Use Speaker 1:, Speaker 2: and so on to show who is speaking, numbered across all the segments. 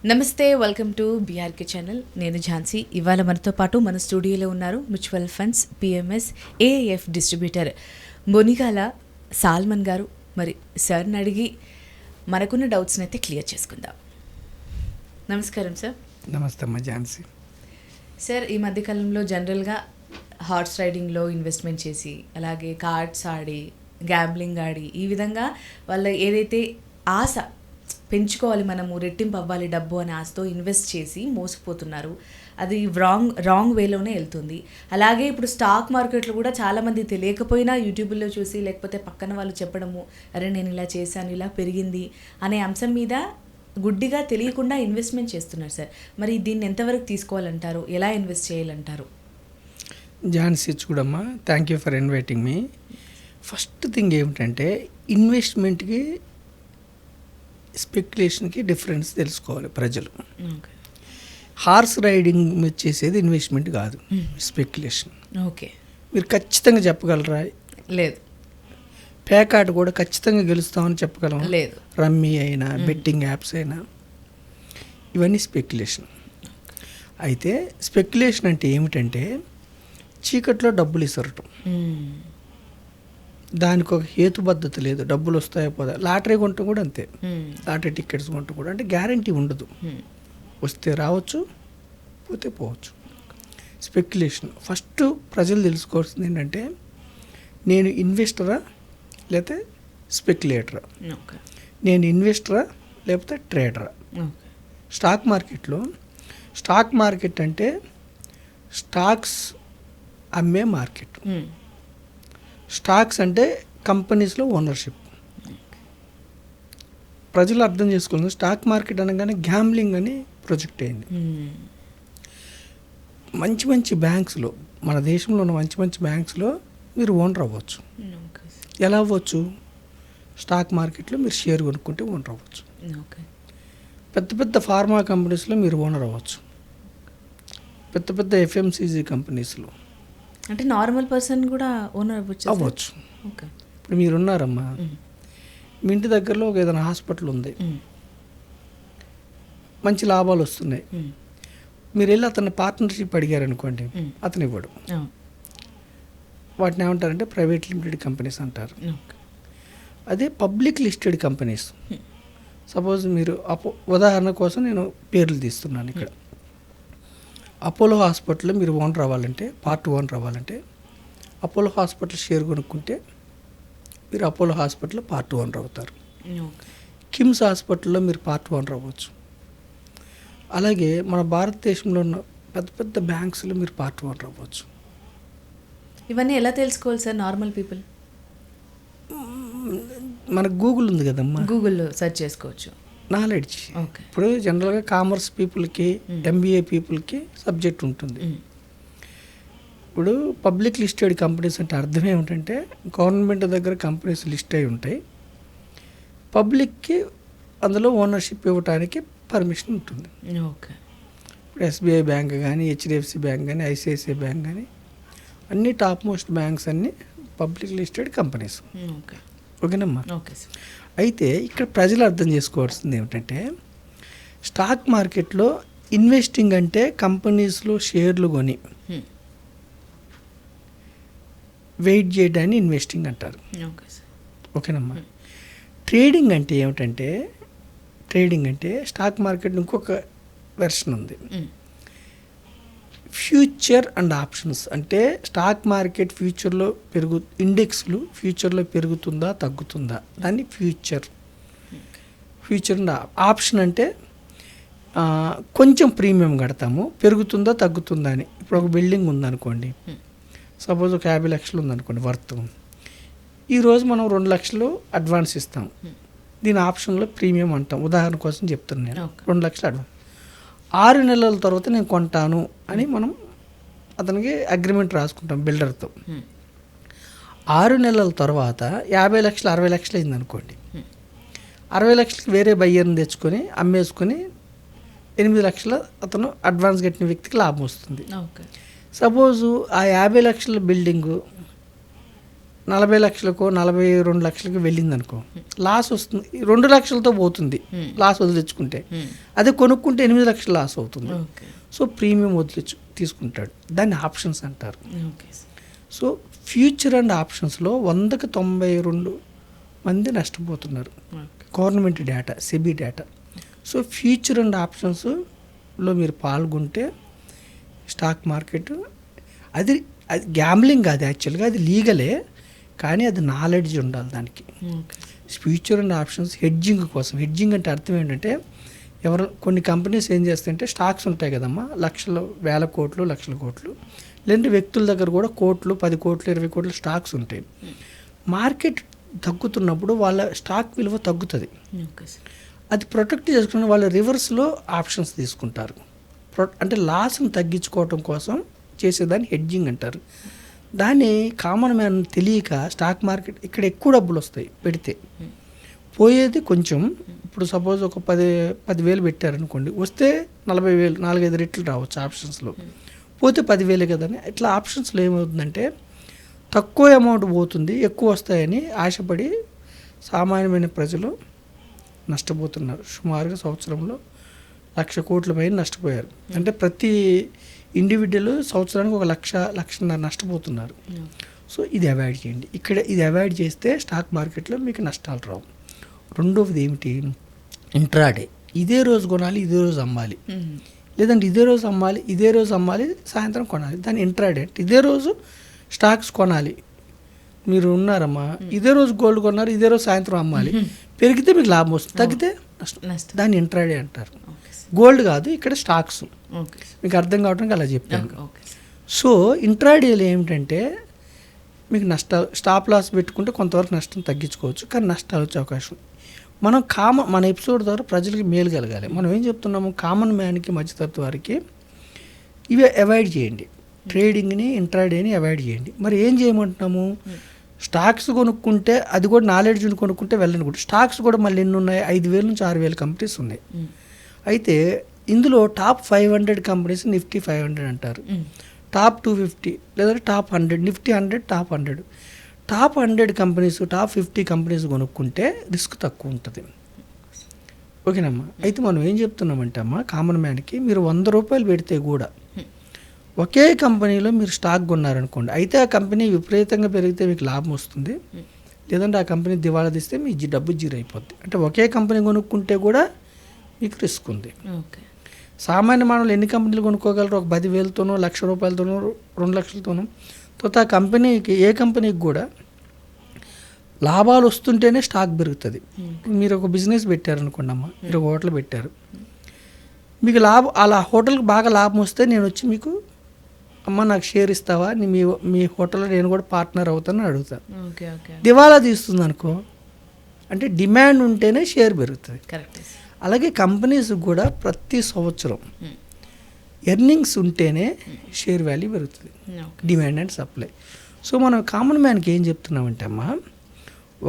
Speaker 1: నమస్తే, welcome to BRK channel. నేను ఝాన్సీ. ఇవాళ మనతో పాటు మన స్టూడియోలో ఉన్నారు mutual funds PMS AF distributor Bonigala Salman garu. మరి సార్ని అడిగి మనకున్న డౌట్స్ని అయితే క్లియర్ చేసుకుందాం. నమస్కారం సార్.
Speaker 2: నమస్తే అమ్మ ఝాన్సీ.
Speaker 1: సార్, ఈ మధ్యకాలంలో జనరల్గా హార్స్ రైడింగ్లో ఇన్వెస్ట్మెంట్ చేసి, అలాగే కార్డ్స్ ఆడి, గ్యాంబ్లింగ్ ఆడి, ఈ విధంగా వాళ్ళ ఏదైతే ఆశ పెంచుకోవాలి, మనము రెట్టింపు అవ్వాలి డబ్బు అనే ఆశతో ఇన్వెస్ట్ చేసి మోసపోతున్నారు. అది రాంగ్ వేలోనే వెళ్తుంది. అలాగే ఇప్పుడు స్టాక్ మార్కెట్లో కూడా చాలామంది తెలియకపోయినా యూట్యూబ్లో చూసి, లేకపోతే పక్కన వాళ్ళు చెప్పడము, అరే నేను ఇలా చేశాను, ఇలా పెరిగింది అనే అంశం మీద గుడ్డిగా తెలియకుండా ఇన్వెస్ట్మెంట్ చేస్తున్నారు సార్. మరి దీన్ని ఎంతవరకు తీసుకోవాలంటారు, ఎలా ఇన్వెస్ట్ చేయాలంటారు?
Speaker 2: ఝాన్సీ చూడమ్మా, thank you for inviting me. First thing ఏమిటంటే ఇన్వెస్ట్మెంట్కి స్పెక్యులేషన్కి డిఫరెన్స్ తెలుసుకోవాలి ప్రజలు. హార్స్ రైడింగ్ మీద చేసేది ఇన్వెస్ట్మెంట్ కాదు, స్పెక్యులేషన్.
Speaker 1: ఓకే,
Speaker 2: మీరు ఖచ్చితంగా చెప్పగలరా?
Speaker 1: లేదు.
Speaker 2: పేకాట కూడా ఖచ్చితంగా గెలుస్తామని చెప్పగలం?
Speaker 1: లేదు.
Speaker 2: రమ్మీ అయినా, బెట్టింగ్ యాప్స్ అయినా, ఇవన్నీ స్పెక్యులేషన్. అయితే స్పెక్యులేషన్ అంటే ఏమిటంటే చీకట్లో డబ్బులు ఇసరటం. దానికి ఒక హేతుబద్ధత లేదు, డబ్బులు వస్తాయో పోదా. లాటరీ కొనటం కూడా అంతే, లాటరీ టికెట్స్ కొనటం కూడా అంటే గ్యారంటీ ఉండదు. వస్తే రావచ్చు, పోతే పోవచ్చు. స్పెక్యులేషన్ ఫస్ట్ ప్రజలు తెలుసుకోవాల్సింది ఏంటంటే, నేను ఇన్వెస్టరా లేకపోతే స్పెక్యులేటరా, నేను ఇన్వెస్టరా లేకపోతే ట్రేడరా. స్టాక్ మార్కెట్ అంటే స్టాక్స్ అమ్మే మార్కెట్. స్టాక్స్ అంటే కంపెనీస్లో ఓనర్షిప్. ప్రజలు అర్థం చేసుకోవాలి, స్టాక్ మార్కెట్ అనగానే గ్యాంబ్లింగ్ అని ప్రొజెక్ట్ అయింది. మంచి మంచి బ్యాంక్స్లో, మన దేశంలో ఉన్న మంచి మంచి బ్యాంక్స్లో మీరు ఓనర్ అవ్వచ్చు. ఎలా అవ్వచ్చు? స్టాక్ మార్కెట్లో మీరు షేర్ కొనుక్కుంటే ఓనర్ అవ్వచ్చు. పెద్ద పెద్ద ఫార్మా కంపెనీస్లో మీరు ఓనర్ అవ్వచ్చు. పెద్ద పెద్ద ఎఫ్ఎంసీజీ కంపెనీస్లో
Speaker 1: అంటే నార్మల్ పర్సన్ కూడా ఓనర్
Speaker 2: అవ్వచ్చు. ఇప్పుడు మీరున్నారమ్మా, మీ ఇంటి దగ్గరలో ఒక ఏదైనా హాస్పిటల్ ఉంది, మంచి లాభాలు వస్తున్నాయి. మీరు వెళ్ళి అతన్ని పార్ట్నర్షిప్ అడిగారనుకోండి, అతను ఇవ్వడు. వాటిని ఏమంటారంటే ప్రైవేట్ లిమిటెడ్ కంపెనీస్ అంటారు. అదే పబ్లిక్ లిస్టెడ్ కంపెనీస్. సపోజ్ మీరు ఉదాహరణ కోసం నేను పేర్లు తీస్తున్నాను ఇక్కడ. అపోలో హాస్పిటల్లో మీరు ఓనర్ అవ్వాలంటే, పార్ట్ ఓనర్ అవ్వాలంటే, అపోలో హాస్పిటల్ షేర్ కొనుక్కుంటే మీరు అపోలో హాస్పిటల్లో పార్ట్ ఓనర్ అవుతారు. కిమ్స్ హాస్పిటల్లో మీరు పార్ట్ ఓనర్ అవ్వచ్చు. అలాగే మన భారతదేశంలో ఉన్న పెద్ద పెద్ద బ్యాంక్స్లో మీరు పార్ట్ ఓనర్ అవ్వచ్చు.
Speaker 1: ఇవన్నీ ఎలా తెలుసుకోవాలి సార్ నార్మల్ పీపుల్?
Speaker 2: మనకు గూగుల్ ఉంది కదమ్మా,
Speaker 1: గూగుల్లో సెర్చ్ చేసుకోవచ్చు.
Speaker 2: నాలెడ్జ్. ఇప్పుడు జనరల్గా కామర్స్ పీపుల్కి, ఎంబీఏ పీపుల్కి సబ్జెక్ట్ ఉంటుంది. ఇప్పుడు పబ్లిక్ లిస్టెడ్ కంపెనీస్ అంటే అర్థం ఏమిటంటే, గవర్నమెంట్ దగ్గర కంపెనీస్ లిస్ట్ అయి ఉంటాయి, పబ్లిక్కి అందులో ఓనర్షిప్ ఇవ్వడానికి పర్మిషన్ ఉంటుంది. ఇప్పుడు ఎస్బీఐ బ్యాంక్ కానీ, హెచ్డిఎఫ్సి బ్యాంక్ కానీ, ఐసిఐసిఐ బ్యాంక్ కానీ, అన్ని టాప్ మోస్ట్ బ్యాంక్స్ అన్నీ పబ్లిక్ లిస్టెడ్ కంపెనీస్. ఓకేనమ్మా. అయితే ఇక్కడ ప్రజలు అర్థం చేసుకోవాల్సింది ఏమిటంటే, స్టాక్ మార్కెట్లో ఇన్వెస్టింగ్ అంటే కంపెనీస్లో షేర్లు కొని వెయిట్ చేయడాన్ని ఇన్వెస్టింగ్ అంటారు. ఓకేనమ్మా. ట్రేడింగ్ అంటే ఏమిటంటే, ట్రేడింగ్ అంటే స్టాక్ మార్కెట్ ఇంకొక వెర్షన్ ఉంది, ఫ్యూచర్ అండ్ ఆప్షన్స్. అంటే స్టాక్ మార్కెట్ ఫ్యూచర్లో ఇండెక్స్లు ఫ్యూచర్లో పెరుగుతుందా తగ్గుతుందా, దాన్ని ఫ్యూచర్ అండ్ ఆప్షన్ అంటే కొంచెం ప్రీమియం కడతాము, పెరుగుతుందా తగ్గుతుందా అని. ఇప్పుడు ఒక బిల్డింగ్ ఉందనుకోండి, సపోజ్ ఒక 50 లక్షలు ఉందనుకోండి వర్త్. ఈరోజు మనం 2 లక్షలు అడ్వాన్స్ ఇస్తాం, దీని ఆప్షన్లో ప్రీమియం అంటాం. ఉదాహరణ కోసం చెప్తున్నాను నేను, 2 లక్షలు అడ్వాన్స్. 6 నెలల తర్వాత నేను కొంటాను అని మనం అతనికి అగ్రిమెంట్ రాసుకుంటాం బిల్డర్తో. 6 నెలల తర్వాత 50 లక్షలు 60 లక్షలు అయింది అనుకోండి, 60 లక్షలకి వేరే బయ్యర్ని తెచ్చుకొని అమ్మేసుకొని 8 లక్షల అతను అడ్వాన్స్ కట్టిన వ్యక్తికి లాభం వస్తుంది. సపోజు ఆ 50 లక్షల బిల్డింగు 40 లక్షలకో 42 లక్షలకి వెళ్ళింది అనుకో, లాస్ వస్తుంది. 2 లక్షలతో పోతుంది లాస్ వదిలించుకుంటే. అదే కొనుక్కుంటే 8 లక్షలు లాస్ అవుతుంది. సో ప్రీమియం తీసుకుంటాడు. దాన్ని ఆప్షన్స్ అంటారు. సో ఫ్యూచర్ అండ్ ఆప్షన్స్లో 100కి 92 మంది నష్టపోతున్నారు. Government data, SEBI data. So future and ఆప్షన్స్లో మీరు పాల్గొంటే స్టాక్ మార్కెట్ అది గ్యాంబ్లింగ్ కాదు, యాక్చువల్గా అది లీగలే, కానీ అది నాలెడ్జ్ ఉండాలి దానికి. ఫ్యూచర్ అండ్ ఆప్షన్స్ హెడ్జింగ్ కోసం. హెడ్జింగ్ అంటే అర్థం ఏంటంటే, కొన్ని కంపెనీస్ ఏం చేస్తాయంటే స్టాక్స్ ఉంటాయి కదమ్మా, లక్షలు, వేల కోట్లు, లక్షల కోట్లు, లేదంటే వ్యక్తుల దగ్గర కూడా కోట్లు, 10 కోట్లు, 20 కోట్లు స్టాక్స్ ఉంటాయి. మార్కెట్ తగ్గుతున్నప్పుడు వాళ్ళ స్టాక్ విలువ తగ్గుతుంది. అది ప్రొటెక్ట్ చేసుకుని వాళ్ళు రివర్స్లో ఆప్షన్స్ తీసుకుంటారు. అంటే లాస్ని తగ్గించుకోవటం కోసం చేసేదాన్ని హెడ్జింగ్ అంటారు. దాన్ని కామన్ మ్యాన్ తెలియక స్టాక్ మార్కెట్ ఇక్కడ ఎక్కువ డబ్బులు వస్తాయి పెడితే, పోయేది కొంచెం. ఇప్పుడు సపోజ్ ఒక 10,000 పెట్టారనుకోండి, వస్తే 40,000, 4-5 రెట్లు రావచ్చు ఆప్షన్స్లో. పోతే 10,000 కదని. ఇట్లా ఆప్షన్స్లో ఏమవుతుందంటే తక్కువ అమౌంట్ పోతుంది, ఎక్కువ వస్తాయని ఆశపడి సామాన్యమైన ప్రజలు నష్టపోతున్నారు. సుమారుగా సంవత్సరంలో 1,00,000 కోట్ల పైన నష్టపోయారు. అంటే ప్రతి ఇండివిజువల్ సంవత్సరానికి 1,00,000 నష్టపోతున్నారు. సో ఇది అవాయిడ్ చేయండి. ఇక్కడ ఇది అవాయిడ్ చేస్తే స్టాక్ మార్కెట్లో మీకు నష్టాలు రావు. రెండవది ఏమిటి? ఇంట్రాడే. ఇదే రోజు కొనాలి, ఇదే రోజు అమ్మాలి, లేదంటే ఇదే రోజు అమ్మాలి, ఇదే రోజు అమ్మాలి, సాయంత్రం కొనాలి. దాన్ని ఇంట్రాడే. ఇదే రోజు స్టాక్స్ కొనాలి. మీరు ఉన్నారమ్మా, ఇదే రోజు గోల్డ్ కొన్నారు, ఇదే రోజు సాయంత్రం అమ్మాలి. పెరిగితే మీకు లాభం వస్తుంది, తగ్గితే నష్టం. దాన్ని ఇంట్రాడే అంటారు. గోల్డ్ కాదు, ఇక్కడ స్టాక్స్. మీకు అర్థం కావడానికి అలా చెప్పాను. సో ఇంట్రాడేలో ఏమిటంటే మీకు నష్టాలు, స్టాప్ లాస్ పెట్టుకుంటే కొంతవరకు నష్టం తగ్గించుకోవచ్చు, కానీ నష్టాలు వచ్చే అవకాశం. మన ఎపిసోడ్ ద్వారా ప్రజలకి మేలు కలగాలి. మనం ఏం చెప్తున్నాము? కామన్ మ్యాన్కి, మధ్యతరగతి వారికి ఇవి అవాయిడ్ చేయండి. ట్రేడింగ్ని, ఇంట్రాడేని అవాయిడ్ చేయండి. మరి ఏం చేయమంటున్నాము? స్టాక్స్ కొనుక్కుంటే, అది కూడా నాలెడ్జ్ కొనుక్కుంటే వెళ్ళండి. కూడా స్టాక్స్ కూడా మళ్ళీ ఎన్ని ఉన్నాయి? 5,000 నుంచి 6,000 కంపెనీస్ ఉన్నాయి. అయితే ఇందులో టాప్ 500 కంపెనీస్ నిఫ్టీ 500 అంటారు, టాప్ 250 లేదంటే top 100, Nifty 100, top 100. Top 100 companies, top 50 companies కొనుక్కుంటే రిస్క్ తక్కువ ఉంటుంది. ఓకేనమ్మా? అయితే మనం ఏం చెప్తున్నామంటే అమ్మా, కామన్ మ్యాన్కి మీరు 100 రూపాయలు పెడితే కూడా ఒకే కంపెనీలో మీరు స్టాక్ కొన్నారనుకోండి, అయితే ఆ కంపెనీ విపరీతంగా పెరిగితే మీకు లాభం వస్తుంది, లేదంటే ఆ కంపెనీ దివాళా తీస్తే మీ డబ్బు జీరో అయిపోద్ది. అంటే ఒకే కంపెనీ కొనుక్కుంటే కూడా మీకు రిస్క్ ఉంది. సామాన్య మానవులు ఎన్ని కంపెనీలు కొనుక్కోగలరు? ఒక 10,000తోనో, 1,00,000 రూపాయలతోనో, 2 లక్షలతోనో. తర్వాత ఆ కంపెనీకి, ఏ కంపెనీకి కూడా లాభాలు వస్తుంటేనే స్టాక్ పెరుగుతుంది. మీరు ఒక బిజినెస్ పెట్టారనుకోండి అమ్మ, మీరు ఒక హోటల్ పెట్టారు, మీకు అలా హోటల్కి బాగా లాభం వస్తే నేను వచ్చి మీకు, అమ్మ నాకు షేర్ ఇస్తావా, మీ హోటల్లో నేను కూడా పార్ట్నర్ అవుతానని అడుగుతాను. దివాలా తీస్తుంది అనుకో, అంటే డిమాండ్ ఉంటేనే షేర్ పెరుగుతుంది. అలాగే కంపెనీస్ కూడా ప్రతి సంవత్సరం ఎర్నింగ్స్ ఉంటేనే షేర్ వాల్యూ పెరుగుతుంది. Demand and supply. సో మనం కామన్ మ్యాన్కి ఏం చెప్తున్నామంటే అమ్మా,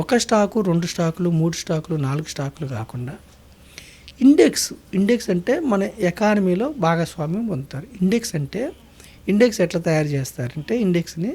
Speaker 2: 1 స్టాకు, 2 స్టాకులు, 3 స్టాకులు, 4 స్టాకులు కాకుండా ఇండెక్స్ అంటే మన ఎకానమీలో భాగస్వామ్యం పొందుతారు. ఇండెక్స్ ఎట్లా తయారు చేస్తారంటే, ఇండెక్స్ని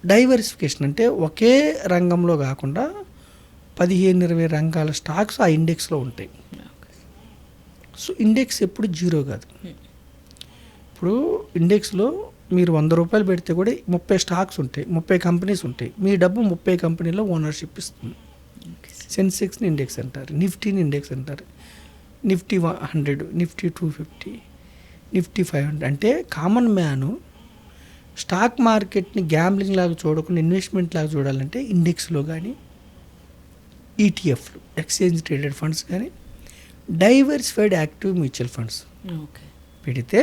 Speaker 2: డైవర్సిఫికేషన్, అంటే ఒకే రంగంలో కాకుండా 15-20 రంగాల స్టాక్స్ ఆ ఇండెక్స్లో ఉంటాయి. సో ఇండెక్స్ ఎప్పుడు జీరో కాదు. ఇప్పుడు ఇండెక్స్లో మీరు 100 రూపాయలు పెడితే కూడా 30 స్టాక్స్ ఉంటాయి, 30 కంపెనీస్ ఉంటాయి. మీ డబ్బు 30 కంపెనీలో ఓనర్షిప్ ఇస్తుంది. సెన్సెక్స్ని ఇండెక్స్ అంటారు, నిఫ్టీని ఇండెక్స్ అంటారు, నిఫ్టీ 100, నిఫ్టీ 250, నిఫ్టీ 500. అంటే కామన్ మ్యాను స్టాక్ మార్కెట్ని గ్యాంబ్లింగ్ లాగా చూడకుండా ఇన్వెస్ట్మెంట్ లాగా చూడాలంటే ఇండెక్స్లో కానీ, ఈటీఎఫ్లు, ఎక్స్చేంజ్ ట్రేడెడ్ ఫండ్స్ కానీ, డైవర్సిఫైడ్ యాక్టివ్ మ్యూచువల్ ఫండ్స్ పెడితే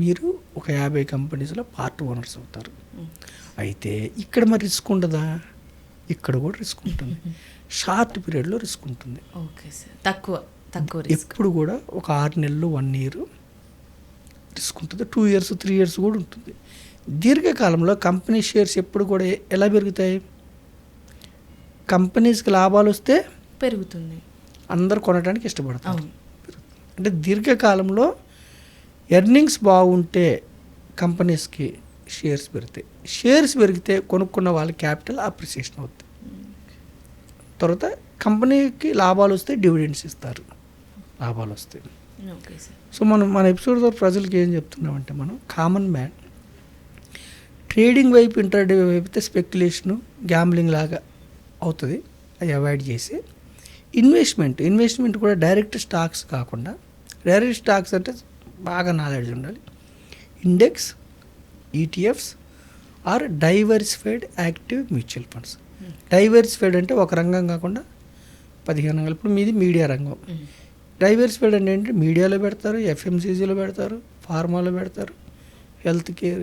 Speaker 2: మీరు ఒక 50 కంపెనీస్లో పార్ట్ ఓనర్స్ అవుతారు. అయితే ఇక్కడ మరి రిస్క్ ఉండదా? ఇక్కడ కూడా రిస్క్ ఉంటుంది. షార్ట్ పీరియడ్లో రిస్క్ ఉంటుంది.
Speaker 1: తక్కువ
Speaker 2: ఎప్పుడు కూడా ఒక 6 నెలలు, 1 year రిస్క్ ఉంటుంది. 2 years, 3 years కూడా ఉంటుంది. దీర్ఘకాలంలో కంపెనీ షేర్స్ ఎప్పుడు కూడా ఎలా పెరుగుతాయి? కంపెనీస్కి లాభాలు వస్తే
Speaker 1: పెరుగుతుంది,
Speaker 2: అందరు కొనడానికి ఇష్టపడతారు. అంటే దీర్ఘకాలంలో ఎర్నింగ్స్ బాగుంటే కంపెనీస్కి షేర్స్ పెరుగుతాయి. షేర్స్ పెరిగితే కొనుక్కున్న వాళ్ళ క్యాపిటల్ అప్రిసియేషన్ అవుతుంది. తర్వాత కంపెనీకి లాభాలు వస్తే డివిడెండ్స్ ఇస్తారు, లాభాలు వస్తాయి.
Speaker 1: Okay sir.
Speaker 2: సో మన ఎపిసోడ్ ద్వారా ప్రజలకు ఏం చెప్తున్నామంటే, మనం కామన్ మ్యాన్ ట్రేడింగ్ వైపు ఇంటర్డే వైపు అయితే స్పెక్యులేషను గ్యాంబ్లింగ్ లాగా అవుతుంది, అది అవాయిడ్ చేసి ఇన్వెస్ట్మెంట్ కూడా డైరెక్ట్ స్టాక్స్ కాకుండా, డైరెక్ట్ స్టాక్స్ అంటే బాగా నాలెడ్జ్ ఉండాలి. Index, ETFs or diversified active mutual funds. Diversified అంటే ఒక రంగం కాకుండా 15 రంగాలు. ఇప్పుడు మీది మీడియా రంగం. డైవర్సిఫైడ్ అంటే ఏంటంటే మీడియాలో పెడతారు, ఎఫ్ఎంసీజీలో పెడతారు, ఫార్మాలో పెడతారు, health care,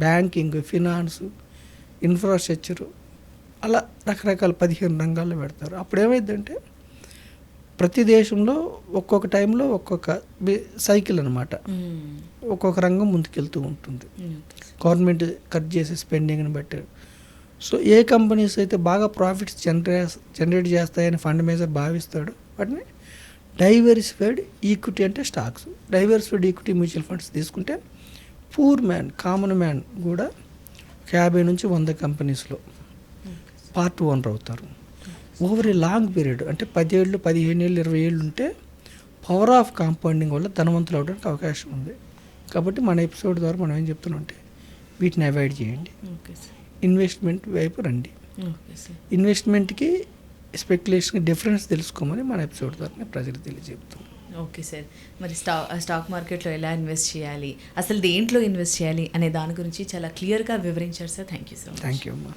Speaker 2: banking, finance, infrastructure, అలా రకరకాల 15 రంగాల్లో పెడతారు. అప్పుడు ఏమైందంటే ప్రతి దేశంలో ఒక్కొక్క టైంలో ఒక్కొక్క సైకిల్ అనమాట, ఒక్కొక్క రంగం ముందుకెళ్తూ ఉంటుంది. గవర్నమెంట్ కట్ చేసే స్పెండింగ్ని బట్టి. సో ఏ కంపెనీస్ అయితే బాగా ప్రాఫిట్స్ జనరేట్ చేస్తాయని ఫండ్ మేనేజర్ భావిస్తాడు, వాటిని డైవర్సిఫైడ్ ఈక్విటీ అంటే stocks, diversified equity mutual funds తీసుకుంటే పూర్ మ్యాన్, కామన్ మ్యాన్ కూడా 50 నుంచి 100 కంపెనీస్లో పార్ట్ ఓనర్ అవుతారు. ఓవర్ ఏ లాంగ్ పీరియడ్ అంటే 10 ఏళ్ళు, 15 ఏళ్ళు, 20 ఏళ్ళు ఉంటే పవర్ ఆఫ్ కాంపౌండింగ్ వల్ల ధనవంతులు అవడానికి అవకాశం ఉంది. కాబట్టి మన ఎపిసోడ్ ద్వారా మనం ఏం చెప్తున్నాం అంటే, వీటిని అవాయిడ్ చేయండి, ఇన్వెస్ట్మెంట్ వైపు రండి. ఇన్వెస్ట్మెంట్కి స్పెక్యులేషన్కి డిఫరెన్స్ తెలుసుకోమని మన ఎపిసోడ్ ద్వారా ప్రజలకు తెలియజేపుతాం.
Speaker 1: Okay sir. మరి స్టాక్ మార్కెట్లో ఎలా ఇన్వెస్ట్ చేయాలి, అసలు దేంట్లో ఇన్వెస్ట్ చేయాలి అనే దాని గురించి చాలా క్లియర్గా వివరించారు sir. Thank you so much.
Speaker 2: Thank you అమ్మా.